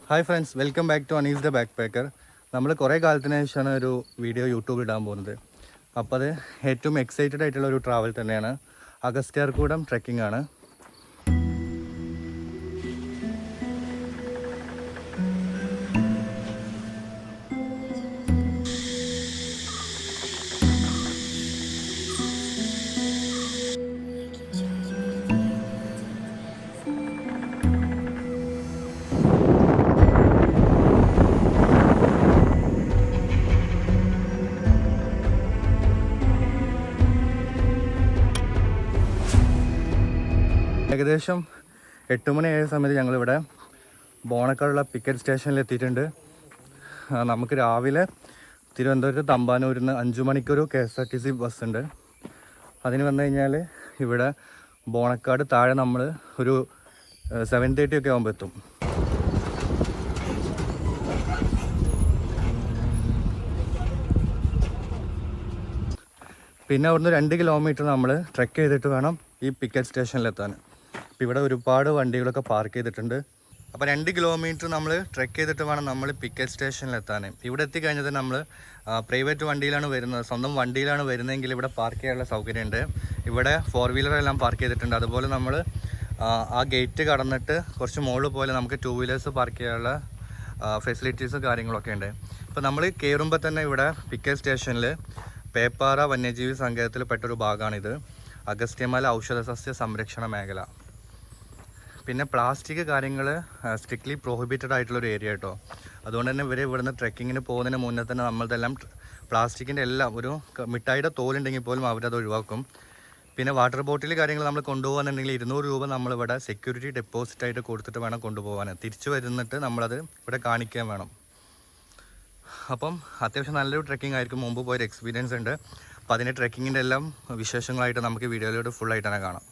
Hi friends, welcome back to Anees the backpacker. നമ്മൾ കുറേ കാലത്തിന് ശേഷമാണ് ഒരു വീഡിയോ യൂട്യൂബിൽ ഇടാൻ പോകുന്നത്. അപ്പോൾ അത് ഏറ്റവും എക്സൈറ്റഡ് ആയിട്ടുള്ള ഒരു ട്രാവൽ തന്നെയാണ്. അഗസ്ത്യാർകൂടം ട്രെക്കിംഗ് ആണ്. ഏകദേശം 8 മണിയായ സമയത്ത് ഞങ്ങളിവിടെ ബോണക്കാടുള്ള പിക്കറ്റ് സ്റ്റേഷനിൽ എത്തിയിട്ടുണ്ട്. നമുക്ക് രാവിലെ തിരുവനന്തപുരത്ത് തമ്പാനൂരിൽ നിന്ന് 5 മണിക്കൊരു KSRTC ബസ് ഉണ്ട്. അതിന് വന്നു കഴിഞ്ഞാൽ ഇവിടെ ബോണക്കാട് താഴെ നമ്മൾ ഒരു 7:30 ഒക്കെ ആകുമ്പോൾ എത്തും. പിന്നെ അവിടുന്ന് 2 കിലോമീറ്റർ നമ്മൾ ട്രെക്ക് ചെയ്തിട്ട് വേണം ഈ പിക്കറ്റ് സ്റ്റേഷനിലെത്താൻ. അപ്പോൾ ഇവിടെ ഒരുപാട് വണ്ടികളൊക്കെ പാർക്ക് ചെയ്തിട്ടുണ്ട്. അപ്പോൾ 2 കിലോമീറ്റർ നമ്മൾ ട്രെക്ക് ചെയ്തിട്ട് വേണം നമ്മൾ പിക്കറ്റ് സ്റ്റേഷനിലെത്താൻ. ഇവിടെ എത്തിക്കഴിഞ്ഞാൽ നമ്മൾ പ്രൈവറ്റ് വണ്ടിയിലാണ് വരുന്നത്, സ്വന്തം വണ്ടിയിലാണ് വരുന്നതെങ്കിൽ ഇവിടെ പാർക്ക് ചെയ്യാനുള്ള സൗകര്യമുണ്ട്. ഇവിടെ 4 വീലറെല്ലാം പാർക്ക് ചെയ്തിട്ടുണ്ട്. അതുപോലെ നമ്മൾ ആ ഗേറ്റ് കടന്നിട്ട് കുറച്ച് മുകളിൽ പോലെ നമുക്ക് 2 വീലേഴ്സ് പാർക്ക് ചെയ്യാനുള്ള ഫെസിലിറ്റീസും കാര്യങ്ങളൊക്കെ ഉണ്ട്. ഇപ്പോൾ നമ്മൾ കയറുമ്പോൾ തന്നെ ഇവിടെ പിക്കറ്റ് സ്റ്റേഷനിൽ പേപ്പാറ വന്യജീവി സങ്കേതത്തിൽ പെട്ടൊരു ഭാഗമാണിത്. അഗസ്ത്യമല ഔഷധസസ്യ സംരക്ഷണ മേഖല. പിന്നെ പ്ലാസ്റ്റിക് കാര്യങ്ങൾ സ്ട്രിക്ട്ലി പ്രോഹിബിറ്റഡ് ആയിട്ടുള്ളൊരു ഏരിയ കേട്ടോ. അതുകൊണ്ട് തന്നെ ഇവിടുന്ന് ട്രെക്കിങ്ങിന് പോകുന്നതിന് മുന്നേ തന്നെ നമ്മളതെല്ലാം പ്ലാസ്റ്റിക്കിൻ്റെ എല്ലാം ഒരു മിഠായിയുടെ തോലുണ്ടെങ്കിൽ പോലും അവരത് ഒഴിവാക്കും. പിന്നെ വാട്ടർ ബോട്ടിൽ കാര്യങ്ങൾ നമ്മൾ കൊണ്ടുപോകാന്നുണ്ടെങ്കിൽ 200 രൂപ നമ്മളിവിടെ സെക്യൂരിറ്റി ഡെപ്പോസിറ്റായിട്ട് കൊടുത്തിട്ട് വേണം കൊണ്ടുപോകാൻ. തിരിച്ചു വരുന്നിട്ട് നമ്മളത് ഇവിടെ കാണിക്കാൻ വേണം. അപ്പം അത്യാവശ്യം നല്ലൊരു ട്രെക്കിംഗ് ആയിരിക്കും. മുമ്പ് പോയൊരു എക്സ്പീരിയൻസ് ഉണ്ട്. അപ്പോൾ അതിൻ്റെ ട്രെക്കിങ്ങിൻ്റെ എല്ലാം വിശേഷങ്ങളായിട്ട് നമുക്ക് വീഡിയോയിലൂടെ ഫുള്ളായിട്ട് തന്നെ കാണാം.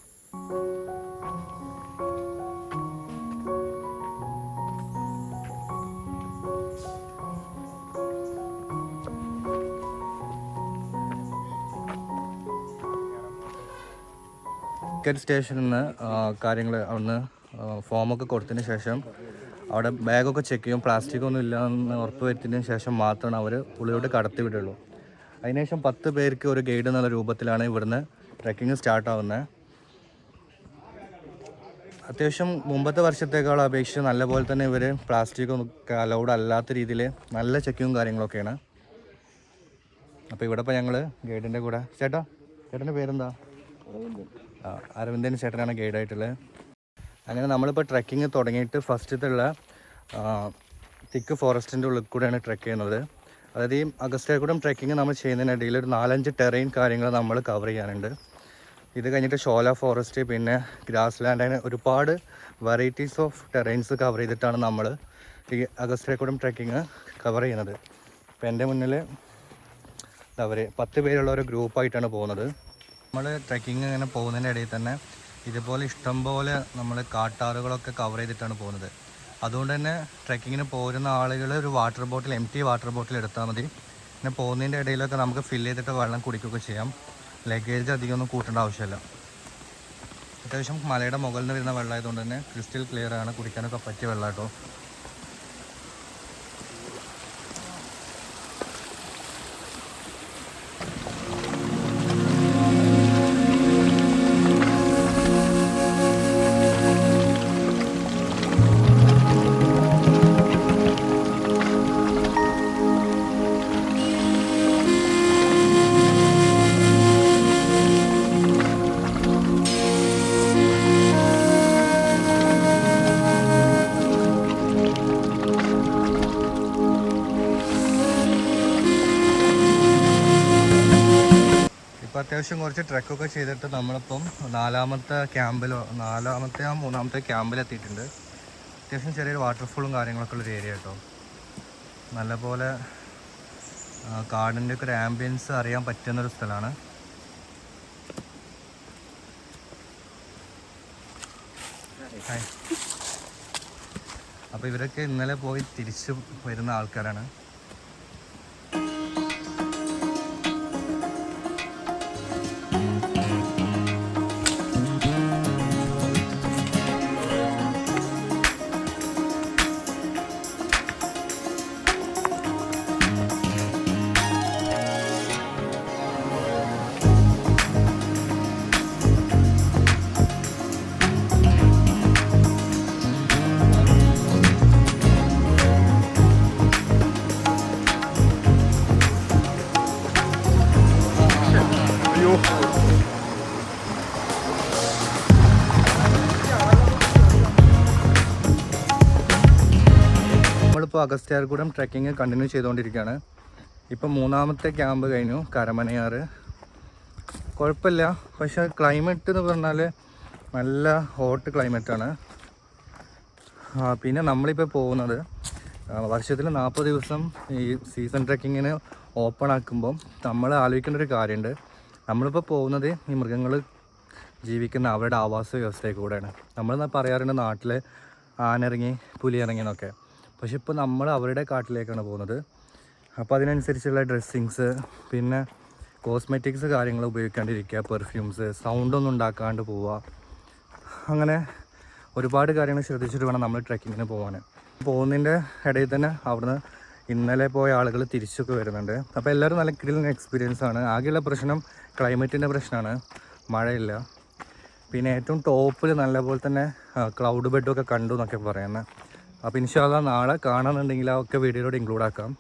ടിക്കറ്റ് സ്റ്റേഷനിൽ നിന്ന് കാര്യങ്ങൾ അവിടുന്ന് ഫോമൊക്കെ കൊടുത്തതിന് ശേഷം അവിടെ ബാഗൊക്കെ ചെക്ക് ചെയ്യും. പ്ലാസ്റ്റിക് ഒന്നും ഇല്ലയെന്ന് ഉറപ്പ് വരുത്തിയതിന് ശേഷം മാത്രമാണ് അവർ ഉള്ളിലോട്ട് കടത്തി വിടുള്ളൂ. അതിനുശേഷം 10 പേർക്ക് ഒരു ഗൈഡ് എന്നുള്ള രൂപത്തിലാണ് ഇവിടുന്ന് ട്രെക്കിങ് സ്റ്റാർട്ടാവുന്നത്. അത്യാവശ്യം മുമ്പത്തെ വർഷത്തേക്കാളും അപേക്ഷിച്ച് നല്ലപോലെ തന്നെ ഇവർ പ്ലാസ്റ്റിക് ഒക്കെ അലൗഡ് അല്ലാത്ത രീതിയിൽ നല്ല ചെക്കിങ്ങും കാര്യങ്ങളൊക്കെയാണ്. അപ്പോൾ ഇവിടെ ഇപ്പോൾ ഞങ്ങൾ ഗൈഡിൻ്റെ കൂടെ ചേട്ടൻ്റെ പേരെന്താ? അരവിന്ദൻ ചേട്ടനാണ് ഗൈഡായിട്ടുള്ളത്. അങ്ങനെ നമ്മളിപ്പോൾ ട്രെക്കിങ് തുടങ്ങിയിട്ട് ഫസ്റ്റത്തുള്ള തിക്ക് ഫോറസ്റ്റിൻ്റെ ഉള്ളിൽ കൂടെയാണ് ട്രെക്ക് ചെയ്യുന്നത്. അതായത് ഈ അഗസ്ത്യാർകൂടം ട്രെക്കിങ് നമ്മൾ ചെയ്യുന്നതിനിടയിൽ ഒരു 4-5 ടെറൈൻ കാര്യങ്ങൾ നമ്മൾ കവർ ചെയ്യാനുണ്ട്. ഇത് കഴിഞ്ഞിട്ട് ഷോല ഫോറസ്റ്റ്, പിന്നെ ഗ്രാസ് ലാൻഡ്, അങ്ങനെ ഒരുപാട് വെറൈറ്റീസ് ഓഫ് ടെറൈൻസ് കവർ ചെയ്തിട്ടാണ് നമ്മൾ ഈ അഗസ്ത്യാർകൂടം ട്രെക്കിങ് കവർ ചെയ്യുന്നത്. ഇപ്പോൾ എൻ്റെ മുന്നിൽ അവർ 10 പേരുള്ള ഒരു ഗ്രൂപ്പായിട്ടാണ് പോകുന്നത്. നമ്മൾ ട്രെക്കിങ് ഇങ്ങനെ പോകുന്നതിൻ്റെ ഇടയിൽ തന്നെ ഇതുപോലെ ഇഷ്ടംപോലെ നമ്മൾ കാട്ടാറുകളൊക്കെ കവർ ചെയ്തിട്ടാണ് പോകുന്നത്. അതുകൊണ്ട് തന്നെ ട്രെക്കിങ്ങിന് പോരുന്ന ആളുകൾ ഒരു water bottle, empty water bottle എടുത്താൽ മതി. പിന്നെ പോകുന്നതിൻ്റെ ഇടയിലൊക്കെ നമുക്ക് ഫില്ല് ചെയ്തിട്ട് വെള്ളം കുടിക്കുകയൊക്കെ ചെയ്യാം. ലഗേജ് അധികമൊന്നും കൂട്ടേണ്ട ആവശ്യമില്ല. അത്യാവശ്യം മലയുടെ മുകളിൽ നിന്ന് വരുന്ന വെള്ളമായതുകൊണ്ട് തന്നെ ക്രിസ്റ്റൽ ക്ലിയർ ആണ്, കുടിക്കാനൊക്കെ പറ്റിയ വെള്ളം കേട്ടോ. ഇപ്പോൾ അത്യാവശ്യം കുറച്ച് ട്രെക്കൊക്കെ ചെയ്തിട്ട് നമ്മളിപ്പം 4-ാമത്തെ ക്യാമ്പിലോ 3-ാമത്തെ ക്യാമ്പിലെത്തിയിട്ടുണ്ട്. അത്യാവശ്യം ചെറിയൊരു വാട്ടർഫോളും കാര്യങ്ങളൊക്കെ ഉള്ളൊരു ഏരിയ കേട്ടോ. നല്ലപോലെ കാടിൻ്റെ ഒക്കെ ഒരു ആംബിയൻസ് അറിയാൻ പറ്റുന്നൊരു സ്ഥലമാണ്. അപ്പോൾ ഇവരൊക്കെ ഇന്നലെ പോയി തിരിച്ചു വരുന്ന ആൾക്കാരാണ്. നമ്മളിപ്പോൾ അഗസ്ത്യാർകൂടം ട്രെക്കിങ് കണ്ടിന്യൂ ചെയ്തുകൊണ്ടിരിക്കുകയാണ്. ഇപ്പം 3ാമത്തെ ക്യാമ്പ് കഴിഞ്ഞു, കരമനയാറ്. കുഴപ്പമില്ല, പക്ഷേ ക്ലൈമറ്റ് എന്ന് പറഞ്ഞാൽ നല്ല ഹോട്ട് ക്ലൈമറ്റാണ്. പിന്നെ നമ്മളിപ്പോൾ പോകുന്നത് വർഷത്തിൽ 40 ദിവസം ഈ സീസൺ ട്രെക്കിങ്ങിന് ഓപ്പൺ ആക്കുമ്പം നമ്മൾ ആലോചിക്കേണ്ട ഒരു കാര്യമുണ്ട്. നമ്മളിപ്പോൾ പോകുന്നത് ഈ മൃഗങ്ങൾ ജീവിക്കുന്ന അവരുടെ ആവാസ വ്യവസ്ഥയിൽ കൂടെയാണ്. നമ്മൾ പറയാറുണ്ട് നാട്ടിൽ ആനിറങ്ങി പുലി ഇറങ്ങി എന്നൊക്കെ. പക്ഷെ ഇപ്പോൾ നമ്മൾ അവരുടെ കാട്ടിലേക്കാണ് പോകുന്നത്. അപ്പോൾ അതിനനുസരിച്ചുള്ള ഡ്രസ്സിങ്സ്, പിന്നെ കോസ്മെറ്റിക്സ് കാര്യങ്ങൾ ഉപയോഗിക്കാണ്ടിരിക്കുക, പെർഫ്യൂംസ്, സൗണ്ടൊന്നും ഉണ്ടാക്കാണ്ട് പോവുക. അങ്ങനെ ഒരുപാട് കാര്യങ്ങൾ ശ്രദ്ധിച്ചിട്ട് വേണം നമ്മൾ ട്രെക്കിങ്ങിന് പോകാൻ. പോകുന്നതിൻ്റെ ഇടയിൽ തന്നെ അവിടുന്ന് ഇന്നലെ പോയ ആളുകൾ തിരിച്ചൊക്കെ വരുന്നുണ്ട്. അപ്പോൾ എല്ലാവരും നല്ല കിടിലൻ എക്സ്പീരിയൻസ് ആണ്. ആകെയുള്ള പ്രശ്നം ക്ലൈമറ്റിൻ്റെ പ്രശ്നമാണ്, മഴയില്ല. പിന്നെ ഏറ്റവും ടോപ്പിൽ നല്ലപോലെ തന്നെ ക്ലൗഡ് ബെഡൊക്കെ കണ്ടു എന്നൊക്കെ പറയുന്നത്. അപ്പോൾ ഇൻഷാ അല്ലാഹ് നാളെ കാണാമെന്നുണ്ടെങ്കിൽ അതൊക്കെ വീഡിയോയിലൂടെ ഇൻക്ലൂഡ് ആക്കാം.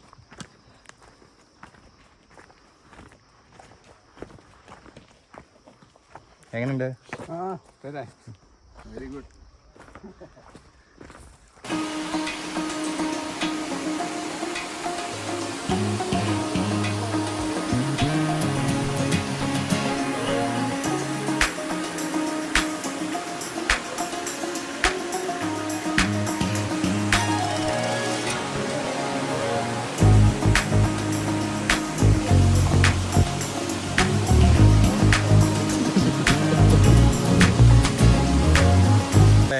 എങ്ങനെയുണ്ട്? Very good.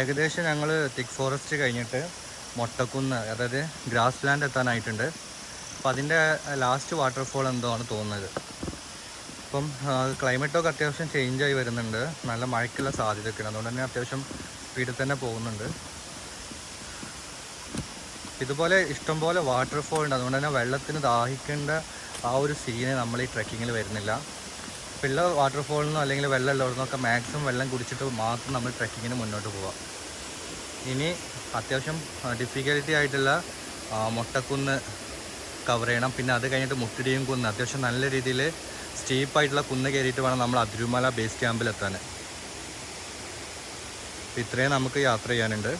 ഏകദേശം ഞങ്ങൾ തിക്ക് ഫോറസ്റ്റ് കഴിഞ്ഞിട്ട് മൊട്ടക്കുന്ന്, അതായത് ഗ്രാസ് ലാൻഡ് എത്താനായിട്ടുണ്ട്. അപ്പോൾ അതിൻ്റെ ലാസ്റ്റ് വാട്ടർഫോൾ എന്തോ ആണ് തോന്നുന്നത്. അപ്പം ക്ലൈമറ്റൊക്കെ അത്യാവശ്യം ചേഞ്ചായി വരുന്നുണ്ട്, നല്ല മഴയ്ക്കുള്ള സാധ്യതയൊക്കെയാണ്. അതുകൊണ്ട് തന്നെ അത്യാവശ്യം സ്പീഡിൽ തന്നെ പോകുന്നുണ്ട്. ഇതുപോലെ ഇഷ്ടംപോലെ വാട്ടർഫോൾ ഉണ്ട്, അതുകൊണ്ട് തന്നെ വെള്ളത്തിന് ദാഹിക്കേണ്ട ആ ഒരു സീന് നമ്മൾ ഈ ട്രെക്കിങ്ങിൽ വരുന്നില്ല. ഇപ്പോൾ ഉള്ള വാട്ടർഫോളിൽ നിന്നോ അല്ലെങ്കിൽ വെള്ളം ഉള്ളവർന്നൊക്കെ മാക്സിമം വെള്ളം കുടിച്ചിട്ട് മാത്രം നമ്മൾ ട്രെക്കിങ്ങിന് മുന്നോട്ട് പോവാം. ഇനി അത്യാവശ്യം ഡിഫിക്കൽറ്റി ആയിട്ടുള്ള മൊട്ടക്കുന്ന് കവർ ചെയ്യണം. പിന്നെ അത് കഴിഞ്ഞിട്ട് മുട്ടിടിയും കുന്ന്, അത്യാവശ്യം നല്ല രീതിയിൽ സ്റ്റീപ്പായിട്ടുള്ള കുന്ന് കയറിയിട്ട് വേണം നമ്മൾ അതിരുമല ബേസ് ക്യാമ്പിലെത്താൻ. ഇത്രയും നമുക്ക് യാത്ര ചെയ്യാനുണ്ട്.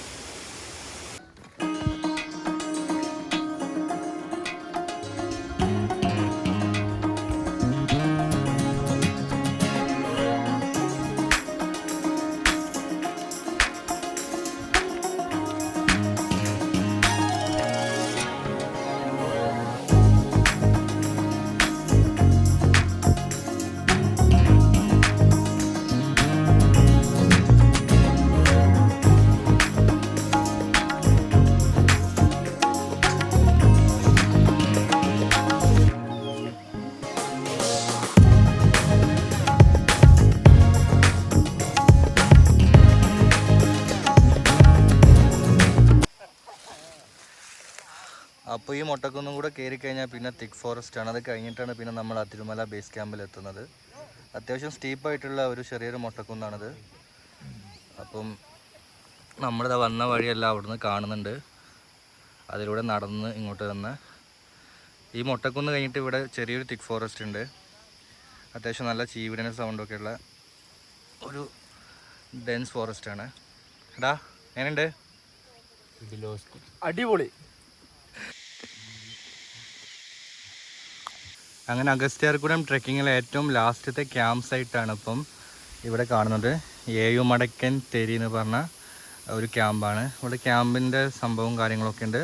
അപ്പോൾ ഈ മൊട്ടക്കുന്നും കൂടെ കയറി കഴിഞ്ഞാൽ പിന്നെ തിക്ക് ഫോറസ്റ്റ് ആണ്. അത് കഴിഞ്ഞിട്ടാണ് പിന്നെ നമ്മൾ അതിരുമല ബേസ് ക്യാമ്പിൽ എത്തുന്നത്. അത്യാവശ്യം സ്റ്റീപ്പായിട്ടുള്ള ഒരു ചെറിയൊരു മൊട്ടക്കുന്നാണിത്. അപ്പം നമ്മളിതാ വന്ന വഴിയെല്ലാം അവിടുന്ന് കാണുന്നുണ്ട്. അതിലൂടെ നടന്ന് ഇങ്ങോട്ട് വന്ന് ഈ മൊട്ടക്കുന്ന് കഴിഞ്ഞിട്ട് ഇവിടെ ചെറിയൊരു തിക്ക് ഫോറസ്റ്റ് ഉണ്ട്. അത്യാവശ്യം നല്ല ചീവിടന സൗണ്ടൊക്കെ ഉള്ള ഒരു ഡെൻസ് ഫോറസ്റ്റ് ആണ്. എടാ എങ്ങനെയുണ്ട്? അടിപൊളി. അങ്ങനെ അഗസ്ത്യാർകൂടം ട്രെക്കിങ്ങിലെ ഏറ്റവും ലാസ്റ്റത്തെ ക്യാമ്പ് സൈറ്റാണ് ഇപ്പം ഇവിടെ കാണുന്നത്. ഏഴുമടക്കൻ തെരി എന്ന് പറഞ്ഞ ഒരു ക്യാമ്പാണ്. ഇവിടെ ക്യാമ്പിൻ്റെ സംഭവവും കാര്യങ്ങളൊക്കെ ഉണ്ട്.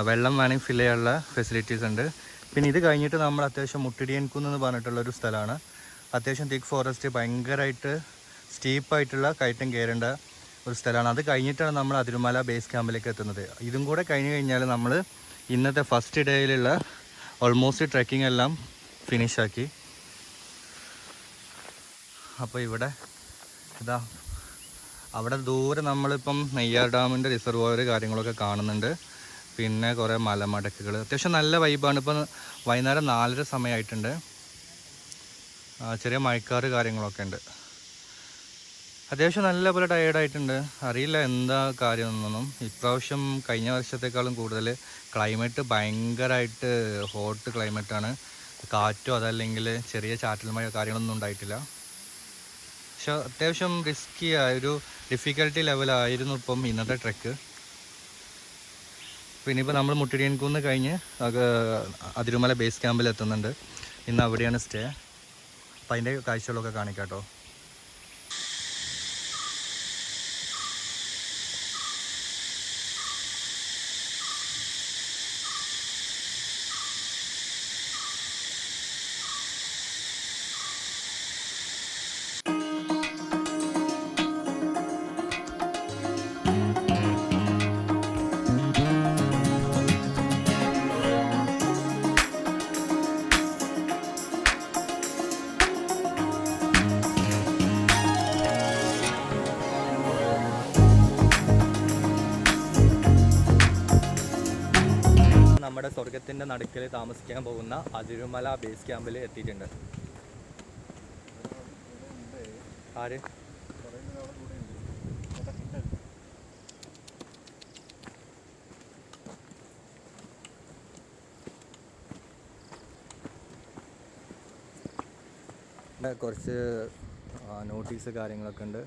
വെള്ളം വേണമെങ്കിൽ ഫില്ല് ചെയ്യാനുള്ള ഫെസിലിറ്റീസ് ഉണ്ട്. പിന്നെ ഇത് കഴിഞ്ഞിട്ട് നമ്മൾ അത്യാവശ്യം മുട്ടിടിയൻകുന്ന് എന്ന് പറഞ്ഞിട്ടുള്ളൊരു സ്ഥലമാണ്. അത്യാവശ്യം തിക്ക് ഫോറസ്റ്റ്, ഭയങ്കരമായിട്ട് സ്റ്റീപ്പായിട്ടുള്ള കയറ്റം കയറേണ്ട ഒരു സ്ഥലമാണ്. അത് കഴിഞ്ഞിട്ടാണ് നമ്മൾ അതിരുമല ബേസ് ക്യാമ്പിലേക്ക് എത്തുന്നത്. ഇതും കൂടെ കഴിഞ്ഞ് കഴിഞ്ഞാൽ നമ്മൾ ഇന്നത്തെ ഫസ്റ്റ് ഡേയിലുള്ള ഓൾമോസ്റ്റ് ട്രെക്കിംഗ് എല്ലാം ഫിനിഷാക്കി. അപ്പോൾ ഇവിടെ ഇതാ അവിടെ ദൂരെ നമ്മളിപ്പം നെയ്യാർ ഡാമിൻ്റെ റിസർവോയർ കാര്യങ്ങളൊക്കെ കാണുന്നുണ്ട്. പിന്നെ കുറേ മലമടക്കുകൾ, അത്യാവശ്യം നല്ല വൈബാണ്. ഇപ്പം വൈകുന്നേരം 4:30 സമയമായിട്ടുണ്ട്. ചെറിയ മഴക്കാറ് കാര്യങ്ങളൊക്കെ ഉണ്ട്. അത്യാവശ്യം നല്ല പോലെ ടയേർഡായിട്ടുണ്ട്. അറിയില്ല എന്താ കാര്യമെന്നൊന്നും. ഇപ്രാവശ്യം കഴിഞ്ഞ വർഷത്തേക്കാളും കൂടുതൽ ക്ലൈമറ്റ് ഭയങ്കരമായിട്ട് ഹോട്ട് ക്ലൈമറ്റാണ്. കാറ്റോ അതല്ലെങ്കിൽ ചെറിയ ചാറ്റൽ മഴയോ കാര്യങ്ങളൊന്നും ഉണ്ടായിട്ടില്ല. പക്ഷെ അത്യാവശ്യം റിസ്കി ഒരു ഡിഫിക്കൽട്ടി ലെവലായിരുന്നു ഇപ്പം ഇന്നത്തെ ട്രെക്ക്. പിന്നെ ഇപ്പോൾ നമ്മൾ മുട്ടിടിയൻകുന്ന് കഴിഞ്ഞ് അതിരുമല ബേസ് ക്യാമ്പിൽ എത്തുന്നുണ്ട്. ഇന്ന് അവിടെയാണ് സ്റ്റേ. അപ്പം അതിൻ്റെ കാഴ്ചകളൊക്കെ കാണിക്കാം കേട്ടോ. നമ്മുടെ സ്വർഗത്തിൻ്റെ നടുക്കിൽ താമസിക്കാൻ പോകുന്ന അതിരുമല ബേസ് ക്യാമ്പിൽ എത്തിയിട്ടുണ്ട്. ആര്? കുറച്ച് നോട്ടീസ് കാര്യങ്ങളൊക്കെ ഉണ്ട്.